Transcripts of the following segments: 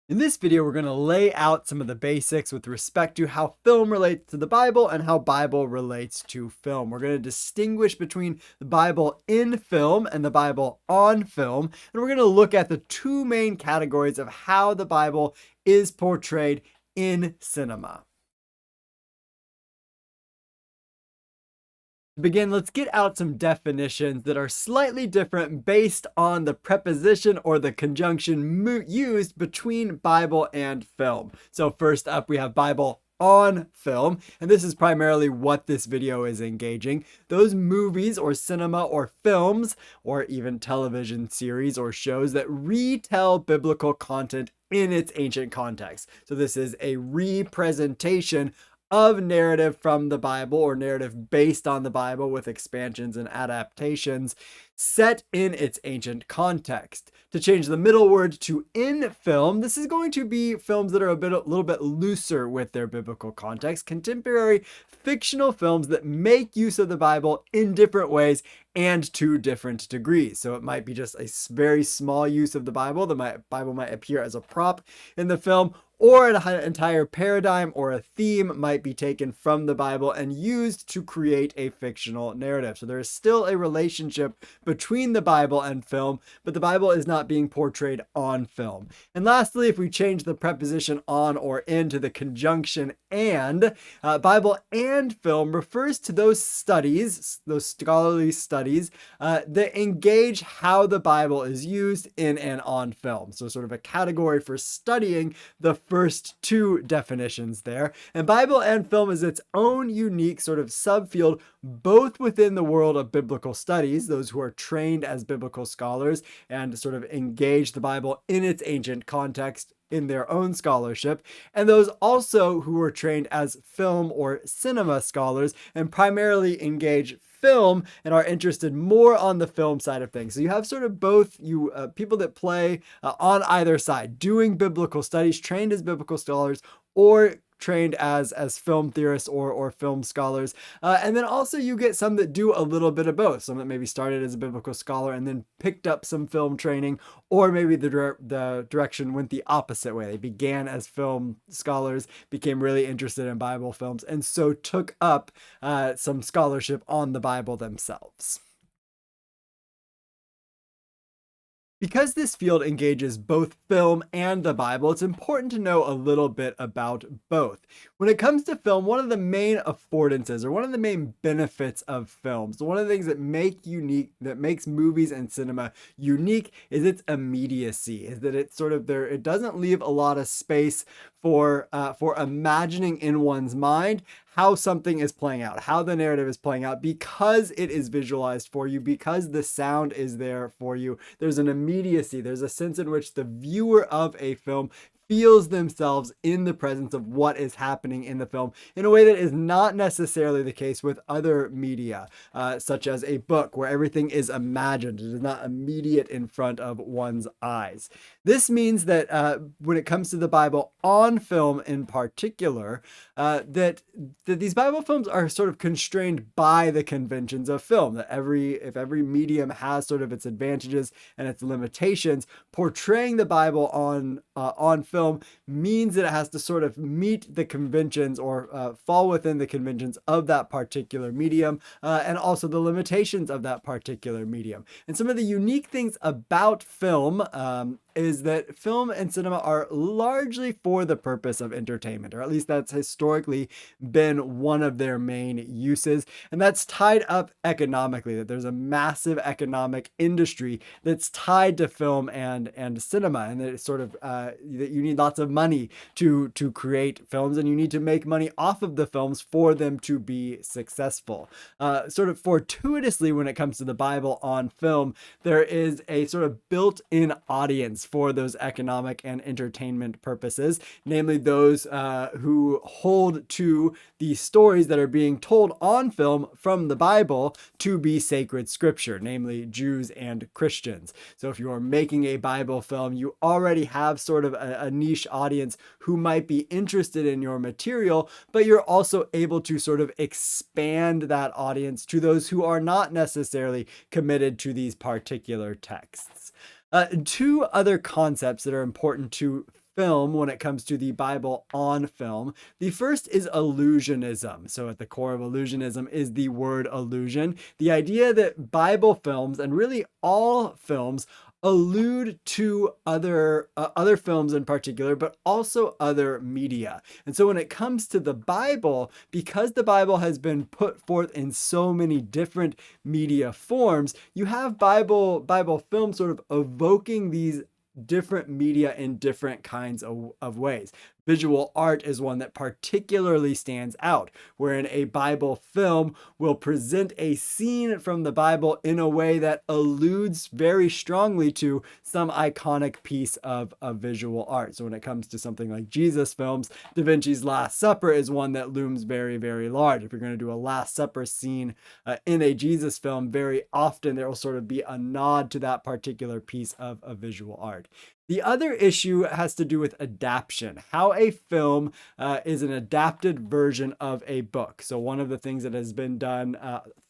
In this video, we're going to lay out some of the basics with respect to how film relates to the Bible and how Bible relates to film. We're going to distinguish between the Bible in film and the Bible on film, and we're going to look at the two main categories of how the Bible is portrayed in cinema. To begin, let's get out some definitions that are slightly different based on the preposition or the conjunction used between Bible and film. So first up, we have Bible on film, and this is primarily what this video is engaging. Those movies or cinema or films or even television series or shows that retell biblical content in its ancient context. So this is a representation of narrative from the Bible or narrative based on the Bible with expansions and adaptations set in its ancient context. To change the middle word to in film, this is going to be films that are a little bit looser with their biblical context, contemporary fictional films that make use of the Bible in different ways and to different degrees. So it might be just a very small use of the Bible. The Bible might appear as a prop in the film, or an entire paradigm or a theme might be taken from the Bible and used to create a fictional narrative. So there is still a relationship between the Bible and film, but the Bible is not being portrayed on film. And lastly, if we change the preposition on or in to the conjunction and, Bible and film refers to those studies, those scholarly studies that engage how the Bible is used in and on film. So sort of a category for studying the first two definitions there. And Bible and film is its own unique sort of subfield, both within the world of biblical studies, those who are trained as biblical scholars and sort of engage the Bible in its ancient context in their own scholarship, and those also who are trained as film or cinema scholars and primarily engage film and are interested more on the film side of things. So you have sort of both people that play on either side, doing biblical studies, trained as biblical scholars, or trained as film theorists or film scholars. And then also you get some that do a little bit of both. Some that maybe started as a biblical scholar and then picked up some film training, or maybe the direction went the opposite way. They began as film scholars, became really interested in Bible films, and so took up some scholarship on the Bible themselves. Because this field engages both film and the Bible, it's important to know a little bit about both. When it comes to film, one of the main affordances or one of the main benefits of films, one of the things that makes movies and cinema unique is its immediacy, is that it's sort of there, it doesn't leave a lot of space for imagining in one's mind how something is playing out, how the narrative is playing out, because it is visualized for you, because the sound is there for you. There's an immediacy, there's a sense in which the viewer of a film feels themselves in the presence of what is happening in the film in a way that is not necessarily the case with other media, such as a book where everything is imagined. It is not immediate in front of one's eyes. This means that when it comes to the Bible on film in particular, that these Bible films are sort of constrained by the conventions of film. That if every medium has sort of its advantages and its limitations, portraying the Bible on film means that it has to sort of meet the conventions or fall within the conventions of that particular medium, and also the limitations of that particular medium. And some of the unique things about film is that film and cinema are largely for the purpose of entertainment, or at least that's historically been one of their main uses. And that's tied up economically, that there's a massive economic industry that's tied to film and cinema, and that it's sort of that you need lots of money to create films, and you need to make money off of the films for them to be successful. Sort of fortuitously, when it comes to the Bible on film, there is a sort of built-in audience for those economic and entertainment purposes, namely those who hold to the stories that are being told on film from the Bible to be sacred scripture, namely Jews and Christians. So if you are making a Bible film, you already have sort of a niche audience who might be interested in your material, but you're also able to sort of expand that audience to those who are not necessarily committed to these particular texts. Two other concepts that are important to film when it comes to the Bible on film. The first is illusionism. So, at the core of illusionism is the word illusion, the idea that Bible films and really all films allude to other films in particular, but also other media. And so when it comes to the Bible, because the Bible has been put forth in so many different media forms, you have Bible films sort of evoking these different media in different kinds of ways. Visual art is one that particularly stands out, wherein a Bible film will present a scene from the Bible in a way that alludes very strongly to some iconic piece of visual art. So when it comes to something like Jesus films, Da Vinci's Last Supper is one that looms very, very large. If you're going to do a Last Supper scene in a Jesus film, very often there will sort of be a nod to that particular piece of visual art. The other issue has to do with adaptation, how a film is an adapted version of a book. So one of the things that has been done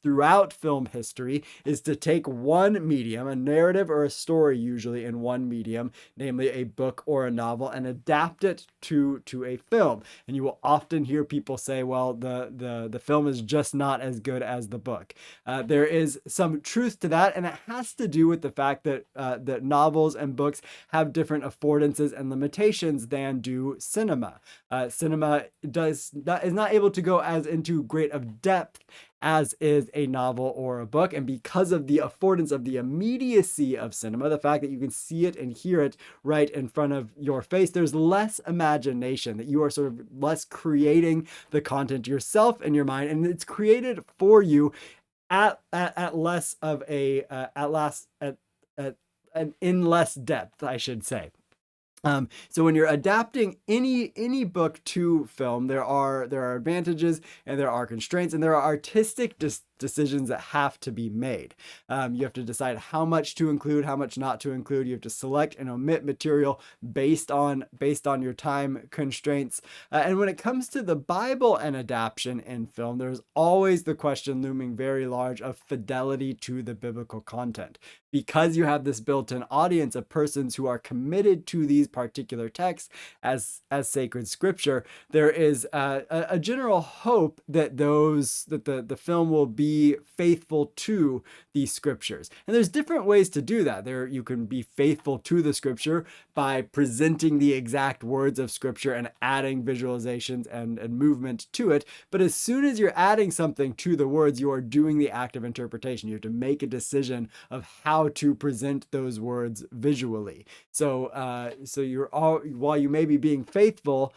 throughout film history is to take one medium, a narrative or a story usually in one medium, namely a book or a novel, and adapt it to a film. And you will often hear people say, well, the film is just not as good as the book. There is some truth to that, and it has to do with the fact that that novels and books have different affordances and limitations than do cinema. Cinema is not able to go as into great of depth as is a novel or a book. And because of the affordance of the immediacy of cinema, the fact that you can see it and hear it right in front of your face, there's less imagination, that you are sort of less creating the content yourself in your mind, and it's created for you at less of a in less depth, I should say. So when you're adapting any book to film, there are advantages and there are constraints and there are artistic decisions that have to be made. You have to decide how much to include, how much not to include. You have to select and omit material based on your time constraints. And when it comes to the Bible and adaptation in film, there's always the question looming very large of fidelity to the biblical content. Because you have this built-in audience of persons who are committed to these particular texts as sacred scripture, there is a general hope that the film will be faithful to these scriptures. And there's different ways to do that. You can be faithful to the scripture by presenting the exact words of scripture and adding visualizations and movement to it. But as soon as you're adding something to the words, you are doing the act of interpretation. You have to make a decision of how to present those words visually. So while you may be being faithful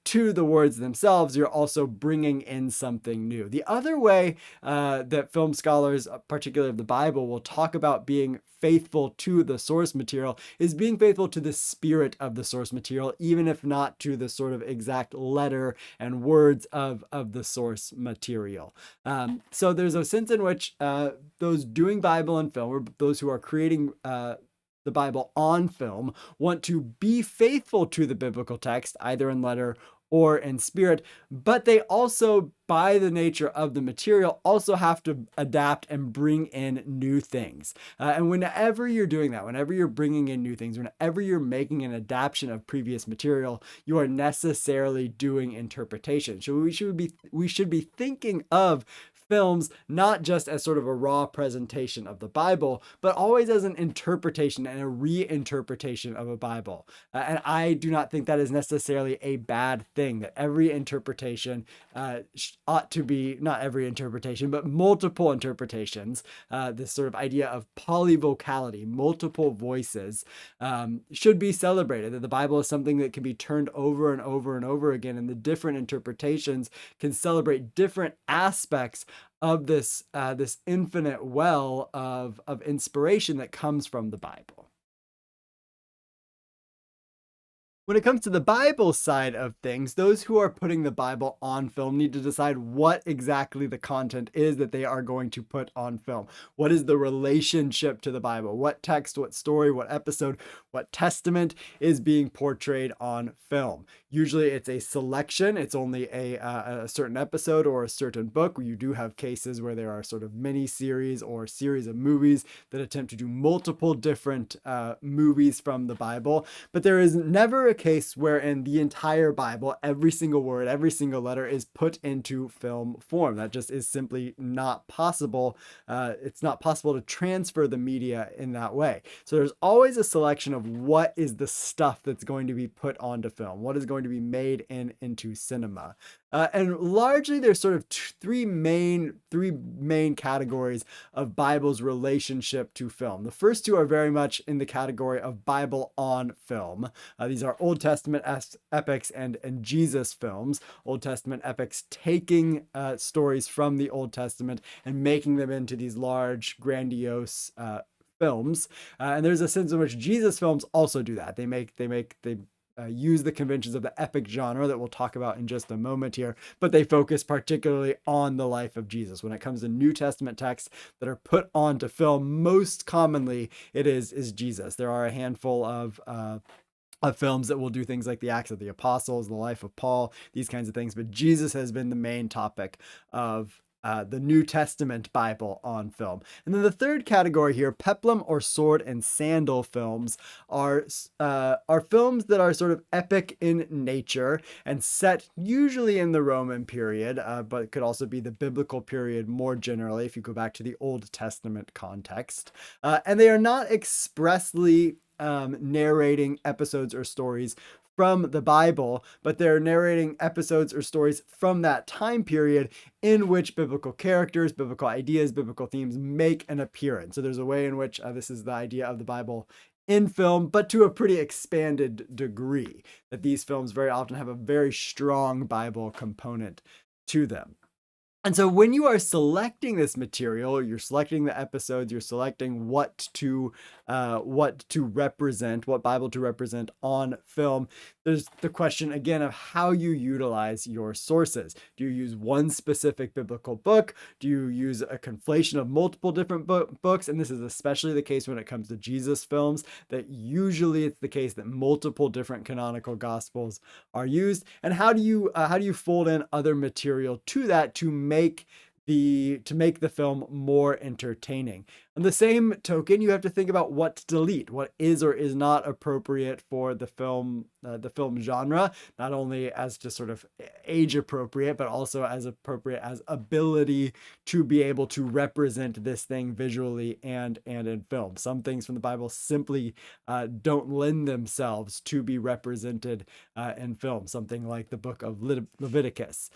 to the words themselves, you're also bringing in something new. The other way that film scholars, particularly of the Bible, will talk about being faithful to the source material is being faithful to the spirit of the source material, even if not to the sort of exact letter and words of the source material. So there's a sense in which those doing Bible and film, or those who are creating the Bible on film, want to be faithful to the biblical text, either in letter or in spirit, but they also, by the nature of the material, also have to adapt and bring in new things. And whenever you're doing that, whenever you're bringing in new things, whenever you're making an adaptation of previous material, you are necessarily doing interpretation. So we should be thinking of films not just as sort of a raw presentation of the Bible, but always as an interpretation and a reinterpretation of a Bible. And I do not think that is necessarily a bad thing, that every interpretation ought to be, not every interpretation, but multiple interpretations. This sort of idea of polyvocality, multiple voices, should be celebrated, that the Bible is something that can be turned over and over and over again, and the different interpretations can celebrate different aspects of this infinite well of inspiration that comes from the Bible. When it comes to the Bible side of things, those who are putting the Bible on film need to decide what exactly the content is that they are going to put on film. What is the relationship to the Bible? What text, what story, what episode, what testament is being portrayed on film? Usually it's a selection. It's only a certain episode or a certain book. You do have cases where there are sort of mini series or series of movies that attempt to do multiple different movies from the Bible, but there is never a case wherein the entire Bible, every single word, every single letter is put into film form. That just is simply not possible. It's not possible to transfer the media in that way. So there's always a selection of what is the stuff that's going to be put onto film, what is going to be made into cinema. And largely there's sort of three main categories of Bible's relationship to film. The first two are very much in the category of Bible on film. These are Old Testament epics and Jesus films. Old Testament epics taking stories from the Old Testament and making them into these large, grandiose films. And there's a sense in which Jesus films also do that. They use the conventions of the epic genre that we'll talk about in just a moment here, but they focus particularly on the life of Jesus. When it comes to New Testament texts that are put onto film, most commonly it is Jesus. There are a handful of films that will do things like the Acts of the Apostles, the life of Paul, these kinds of things, but Jesus has been the main topic of the New Testament Bible on film. And then the third category here, peplum or sword and sandal films, are films that are sort of epic in nature and set usually in the Roman period, but could also be the biblical period more generally if you go back to the Old Testament context. And they are not expressly narrating episodes or stories from the Bible, but they're narrating episodes or stories from that time period in which biblical characters, biblical ideas, biblical themes make an appearance. So there's a way in which this is the idea of the Bible in film, but to a pretty expanded degree, that these films very often have a very strong Bible component to them. And so when you are selecting this material, you're selecting the episodes, you're selecting what to represent, what Bible to represent on film. There's the question again of how you utilize your sources. Do you use one specific biblical book? Do you use a conflation of multiple different books? And this is especially the case when it comes to Jesus films, that usually it's the case that multiple different canonical gospels are used. And how do you fold in other material to that to make the film more entertaining? On the same token, you have to think about what to delete, what is or is not appropriate for the film genre, not only as just sort of age appropriate, but also as appropriate as ability to be able to represent this thing visually and in film. Some things from the Bible simply don't lend themselves to be represented in film, something like the book of Leviticus.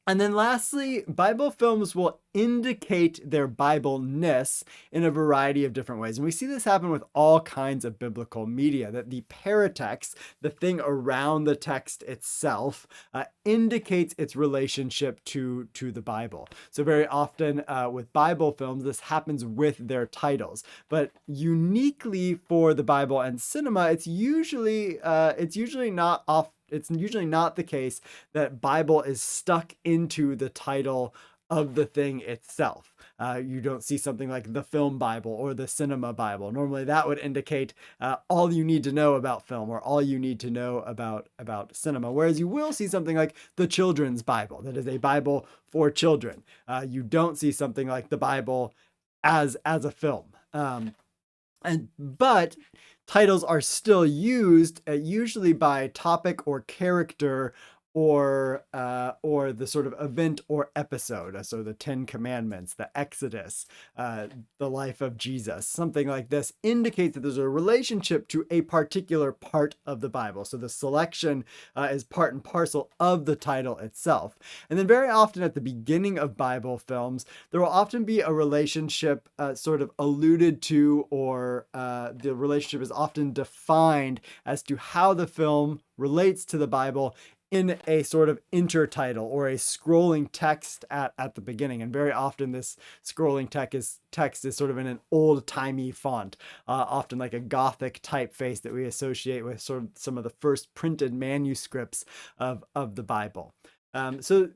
And then lastly, Bible films will indicate their Bible-ness in a variety of different ways. And we see this happen with all kinds of biblical media, that the paratext, the thing around the text itself, indicates its relationship to the Bible. So very often with Bible films, this happens with their titles. But uniquely for the Bible and cinema, it's usually not the case that Bible is stuck into the title of the thing itself. You don't see something like the film Bible or the cinema Bible. Normally that would indicate all you need to know about film or all you need to know about cinema. Whereas you will see something like the children's Bible, that is a Bible for children. You don't see something like the Bible as a film. But titles are still used usually by topic or character or the sort of event or episode. So the Ten Commandments, the Exodus, the life of Jesus, something like this indicates that there's a relationship to a particular part of the Bible. So the selection is part and parcel of the title itself. And then very often at the beginning of Bible films, there will often be a relationship sort of alluded to, or the relationship is often defined as to how the film relates to the Bible in a sort of intertitle or a scrolling text at the beginning. And very often this scrolling text is sort of in an old-timey font, often like a Gothic typeface that we associate with sort of some of the first printed manuscripts of the Bible. So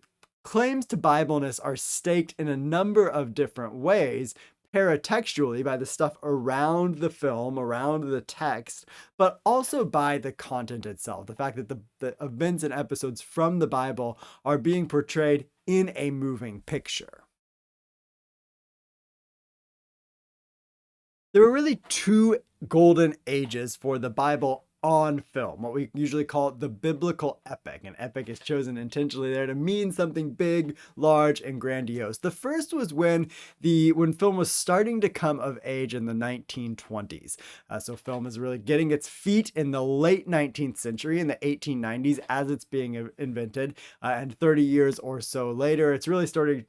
claims to Bibleness are staked in a number of different ways, paratextually by the stuff around the film, around the text, but also by the content itself. The fact that the events and episodes from the Bible are being portrayed in a moving picture. There were really two golden ages for the Bible on film, what we usually call the biblical epic. An epic is chosen intentionally there to mean something big, large, and grandiose. The first was when film was starting to come of age in the 1920s. So film is really getting its feet in the late 19th century, in the 1890s, as it's being invented, and 30 years or so later, it's really starting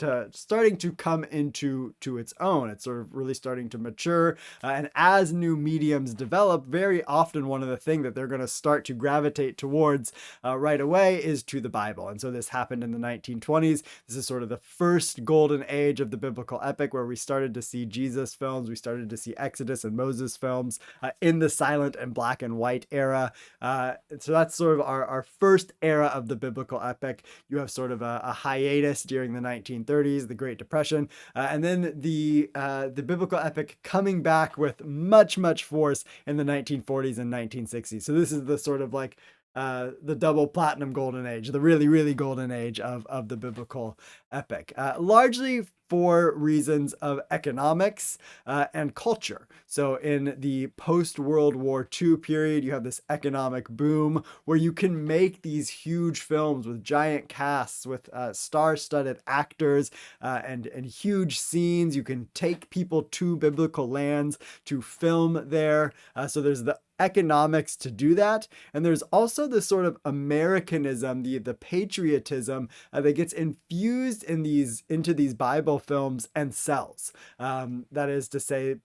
to come into its own. It's sort of really starting to mature, and as new mediums develop, very often one of the things that they're going to start to gravitate towards right away is to the Bible. And so this happened in the 1920s. This is sort of the first golden age of the biblical epic, where we started to see Jesus films, we started to see Exodus and Moses films in the silent and black and white era. So that's sort of our first era of the biblical epic. You have sort of a hiatus during the 1930s, the Great Depression, and then the biblical epic coming back with much force in the 1940s and 1960s. So this is the sort of like the double platinum golden age, the really golden age of the biblical epic, largely for reasons of economics and culture. So in the post-World War II period, you have this economic boom where you can make these huge films with giant casts, with star-studded actors and huge scenes. You can take people to biblical lands to film there. So there's the economics to do that, and there's also this sort of Americanism, the patriotism that gets infused into these Bible films and sells. That is to say,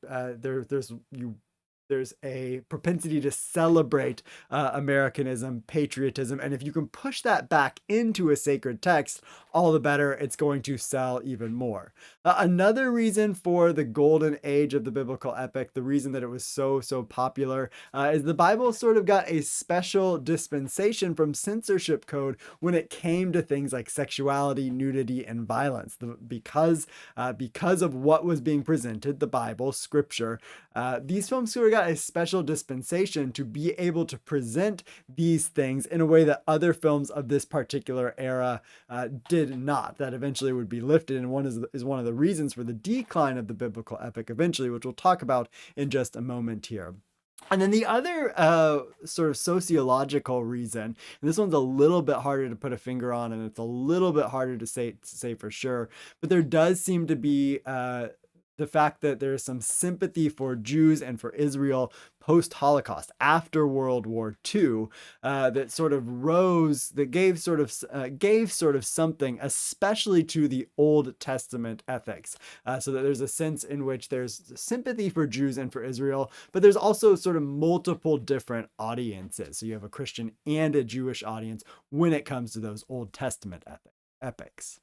there's a propensity to celebrate Americanism, patriotism, and if you can push that back into a sacred text, all the better. It's going to sell even more. Another reason for the golden age of the biblical epic, the reason that it was so popular, is the Bible sort of got a special dispensation from censorship code when it came to things like sexuality, nudity, and violence. Because of what was being presented, the Bible, Scripture, these films sort of got a special dispensation to be able to present these things in a way that other films of this particular era did not. That eventually would be lifted, and is one of the reasons for the decline of the biblical epic eventually, which we'll talk about in just a moment here. And then the other sort of sociological reason, and this one's a little bit harder to put a finger on, and it's a little bit harder to say for sure, but there does seem to be the fact that there's some sympathy for Jews and for Israel post-Holocaust, after World War II, that sort of rose, that gave sort of something, especially to the Old Testament ethics, so that there's a sense in which there's sympathy for Jews and for Israel, but there's also sort of multiple different audiences. So you have a Christian and a Jewish audience when it comes to those Old Testament epics.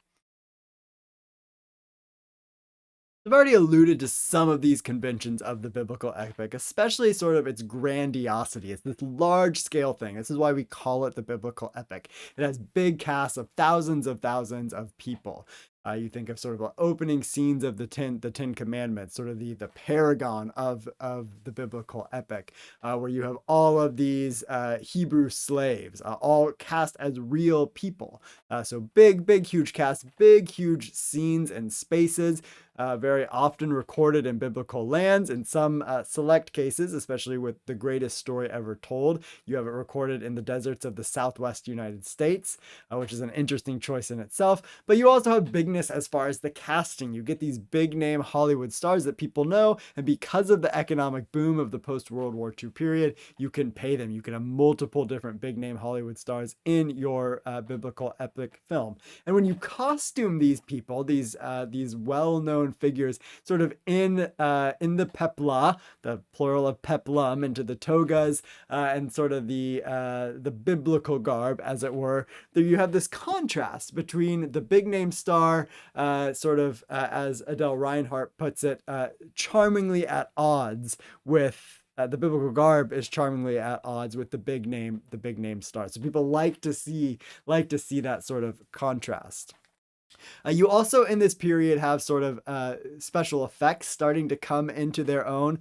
I've already alluded to some of these conventions of the biblical epic, especially sort of its grandiosity. It's this large scale thing. This is why we call it the biblical epic. It has big casts of thousands of people. You think of sort of the opening scenes of the Ten Commandments, sort of the paragon of the biblical epic, where you have all of these Hebrew slaves, all cast as real people. So big, huge casts, big, huge scenes and spaces, very often recorded in biblical lands. In some select cases, especially with the greatest story ever told, you have it recorded in the deserts of the Southwest United States, which is an interesting choice in itself. But you also have bigness as far as the casting. You get these big name Hollywood stars that people know, and because of the economic boom of the post-World War II period, you can pay them. You can have multiple different big name Hollywood stars in your biblical epic film. And when you costume these people, these well-known figures, sort of in the pepla, the plural of peplum, into the togas, and sort of the biblical garb, as it were, there you have this contrast between the big name star, as Adele Reinhardt puts it, charmingly at odds with the biblical garb is charmingly at odds with the big name star. So people like to see that sort of contrast. You also in this period have sort of special effects starting to come into their own.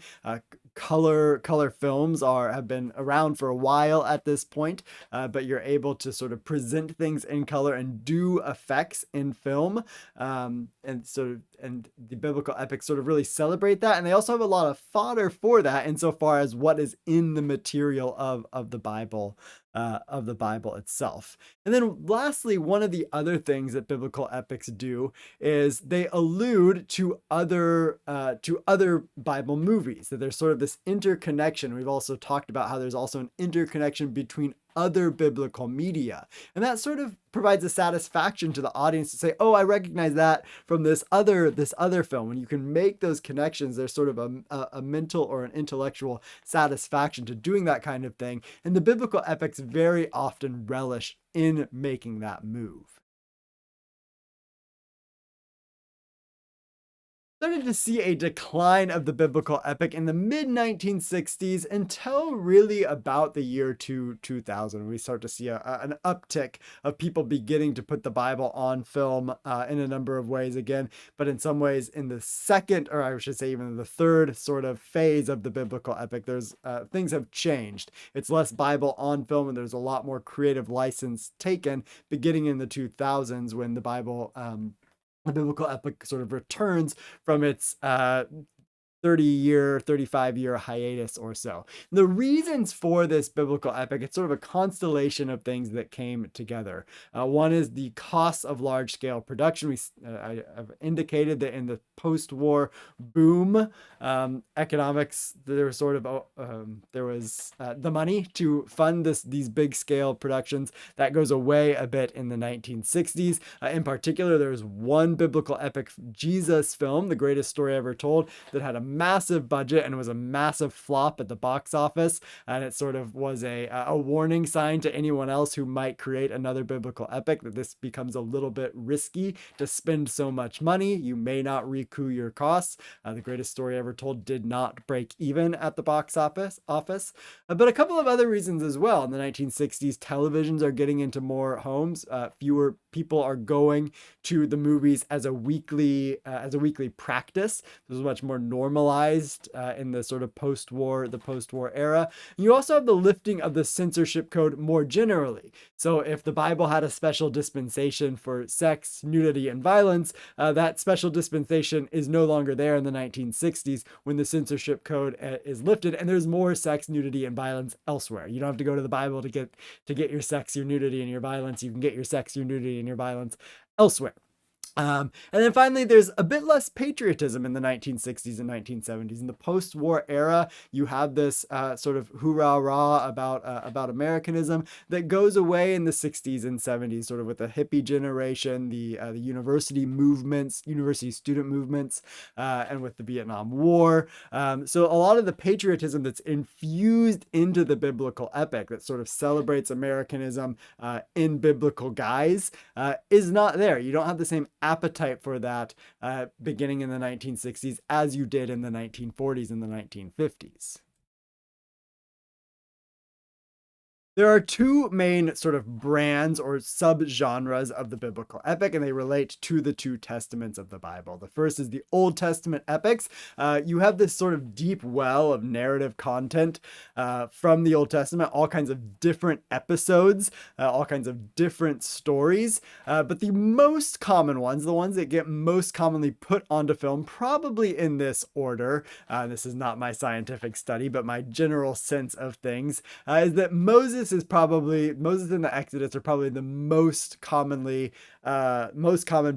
Color films have been around for a while at this point, but you're able to sort of present things in color and do effects in film, and sort of and the biblical epics sort of really celebrate that, and they also have a lot of fodder for that insofar as what is in the material of the Bible itself. And then lastly, one of the other things that biblical epics do is they allude to other Bible movies. That there's sort of this interconnection. We've also talked about how there's also an interconnection between other biblical media. And that sort of provides a satisfaction to the audience to say, oh, I recognize that from this other film. When you can make those connections, there's sort of a mental or an intellectual satisfaction to doing that kind of thing. And the biblical epics very often relish in making that move. Started to see a decline of the biblical epic in the mid 1960s until really about the year 2000. We start to see an uptick of people beginning to put the Bible on film in a number of ways again, but in some ways in the second, or I should say even the third sort of phase of the biblical epic, there's things have changed. It's less Bible on film and there's a lot more creative license taken beginning in the 2000s when the biblical epic sort of returns from its 30-year, 35-year hiatus or so. The reasons for this biblical epic, it's sort of a constellation of things that came together. One is the costs of large-scale production. I've indicated that in the post-war boom, economics, there was the money to fund these big-scale productions. That goes away a bit in the 1960s. In particular, there's one biblical epic Jesus film, The Greatest Story Ever Told, that had a massive budget and was a massive flop at the box office, and it sort of was a warning sign to anyone else who might create another biblical epic that this becomes a little bit risky to spend so much money. You may not recoup your costs. The Greatest Story Ever Told did not break even at the box office, but a couple of other reasons as well. In the 1960s, televisions are getting into more homes. Fewer people are going to the movies as a weekly practice. This was much more normalized in the sort of post-war era. You also have the lifting of the censorship code more generally. So if the Bible had a special dispensation for sex, nudity, and violence, that special dispensation is no longer there in the 1960s when the censorship code is lifted, and there's more sex, nudity, and violence elsewhere. You don't have to go to the Bible to get your sex, your nudity, and your violence. You can get your sex, your nudity, and your violence elsewhere. And then finally, there's a bit less patriotism in the 1960s and 1970s. In the post-war era, you have this sort of hoorah-rah about Americanism that goes away in the 60s and 70s, sort of with the hippie generation, the university movements, university student movements, and with the Vietnam War. So a lot of the patriotism that's infused into the biblical epic that sort of celebrates Americanism in biblical guise is not there. You don't have the same appetite for that beginning in the 1960s as you did in the 1940s and the 1950s. There are two main sort of brands or subgenres of the biblical epic, and they relate to the two testaments of the Bible. The first is the Old Testament epics. You have this sort of deep well of narrative content from the Old Testament, all kinds of different episodes, all kinds of different stories. But the most common ones, the ones that get most commonly put onto film, probably in this order, this is not my scientific study, but my general sense of things, is that Moses and the Exodus are probably the most common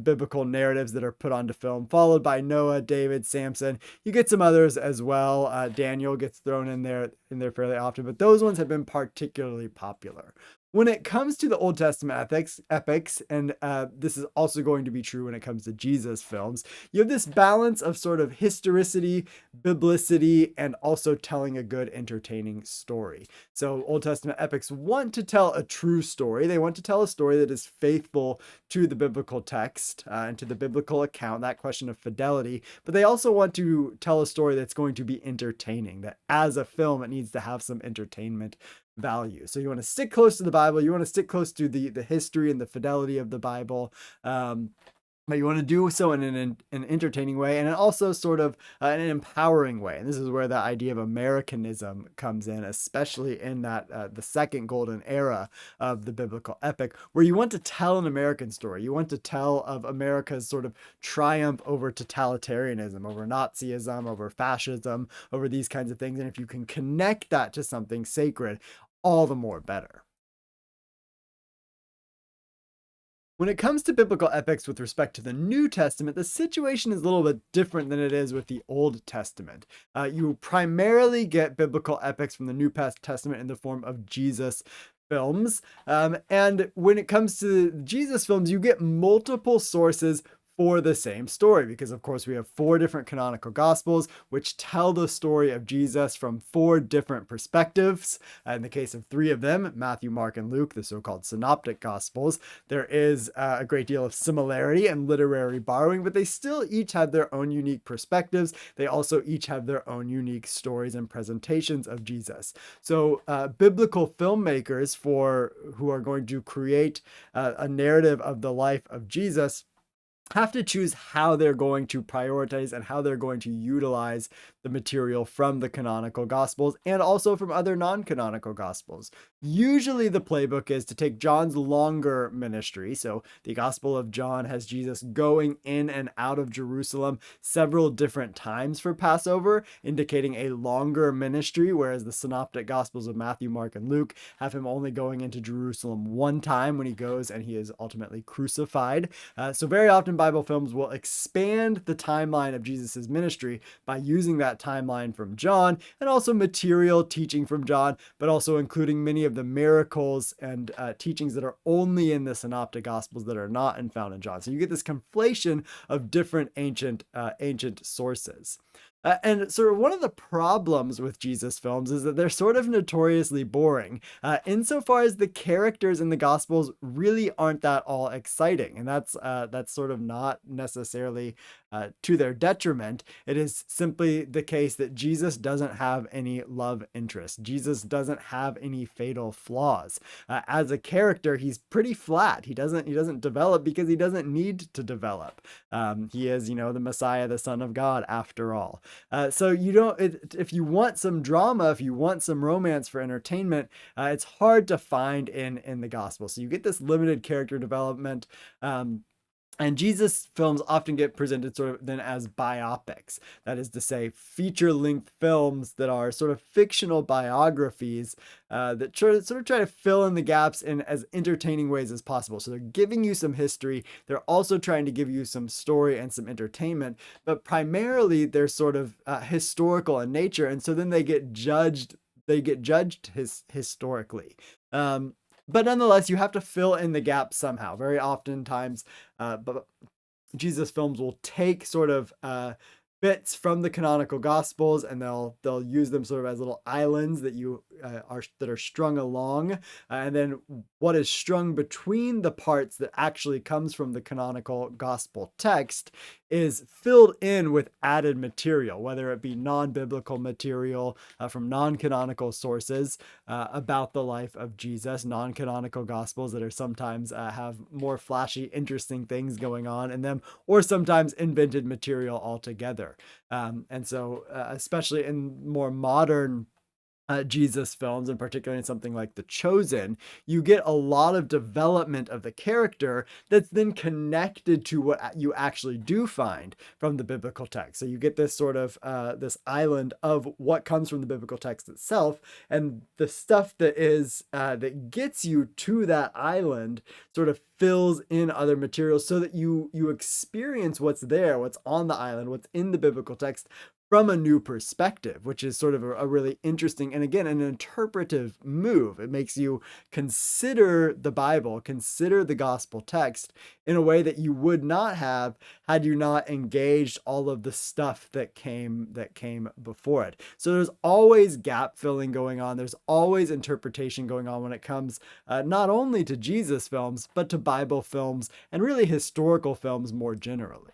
biblical narratives that are put onto film, followed by Noah, David, Samson. You get some others as well. Daniel gets thrown in there fairly often, but those ones have been particularly popular. When it comes to the Old Testament epics, and this is also going to be true when it comes to Jesus films, you have this balance of sort of historicity, biblicity, and also telling a good, entertaining story. So Old Testament epics want to tell a true story. They want to tell a story that is faithful to the biblical text and to the biblical account, that question of fidelity. But they also want to tell a story that's going to be entertaining, that as a film, it needs to have some entertainment value. So you want to stick close to the Bible. You want to stick close to the history and the fidelity of the Bible. but you want to do so in an entertaining way and also sort of an empowering way. And this is where the idea of Americanism comes in, especially in that the second golden era of the biblical epic, where you want to tell an American story. You want to tell of America's sort of triumph over totalitarianism, over Nazism, over fascism, over these kinds of things. And if you can connect that to something sacred, all the more better. When it comes to biblical epics with respect to the New Testament, the situation is a little bit different than it is with the Old Testament. You primarily get biblical epics from the New Testament in the form of Jesus films. And when it comes to Jesus films, you get multiple sources for the same story because of course we have four different canonical gospels which tell the story of Jesus from four different perspectives. In the case of three of them, Matthew, Mark, and Luke, the so-called synoptic gospels, there is a great deal of similarity and literary borrowing, but they still each have their own unique perspectives. They also each have their own unique stories and presentations of Jesus. So biblical filmmakers who are going to create a narrative of the life of Jesus have to choose how they're going to prioritize and how they're going to utilize the material from the canonical gospels and also from other non-canonical gospels. Usually the playbook is to take John's longer ministry. So the Gospel of John has Jesus going in and out of Jerusalem several different times for Passover, indicating a longer ministry, whereas the synoptic gospels of Matthew, Mark, and Luke have him only going into Jerusalem one time when he goes and he is ultimately crucified. So very often Bible films will expand the timeline of Jesus's ministry by using that timeline from John and also material teaching from John, but also including many of the miracles and teachings that are only in the synoptic gospels that are not found in John. So you get this conflation of different ancient sources. And sort of one of the problems with Jesus films is that they're sort of notoriously boring, insofar as the characters in the Gospels really aren't that all exciting, and that's sort of not necessarily to their detriment. It is simply the case that Jesus doesn't have any love interest. Jesus doesn't have any fatal flaws. As a character, he's pretty flat. He doesn't develop because he doesn't need to develop. He is, the Messiah, the Son of God, after all. So you don't. If you want some drama, if you want some romance for entertainment, it's hard to find in the gospel. So you get this limited character development. And Jesus films often get presented sort of then as biopics. That is to say, feature-length films that are sort of fictional biographies that try to fill in the gaps in as entertaining ways as possible. So they're giving you some history. They're also trying to give you some story and some entertainment, but primarily they're sort of historical in nature. And so then they get judged. Historically. But nonetheless, you have to fill in the gaps somehow. Very oftentimes, but Jesus films will take sort of bits from the canonical gospels and they'll use them sort of as little islands that are strung along, and then what is strung between the parts that actually comes from the canonical gospel text is filled in with added material, whether it be non-biblical material from non-canonical sources about the life of Jesus, non-canonical gospels that are sometimes have more flashy, interesting things going on in them, or sometimes invented material altogether. And so, especially in more modern Jesus films, and particularly in something like The Chosen, you get a lot of development of the character that's then connected to what you actually do find from the biblical text. So you get this sort of this island of what comes from the biblical text itself, and the stuff that is that gets you to that island sort of fills in other materials so that you experience what's there, what's on the island, what's in the biblical text from a new perspective, which is sort of a really interesting and again an interpretive move. It makes you consider the Bible, consider the gospel text in a way that you would not have had you not engaged all of the stuff that came before it. So there's always gap filling going on. There's always interpretation going on when it comes not only to Jesus films but to Bible films and really historical films more generally.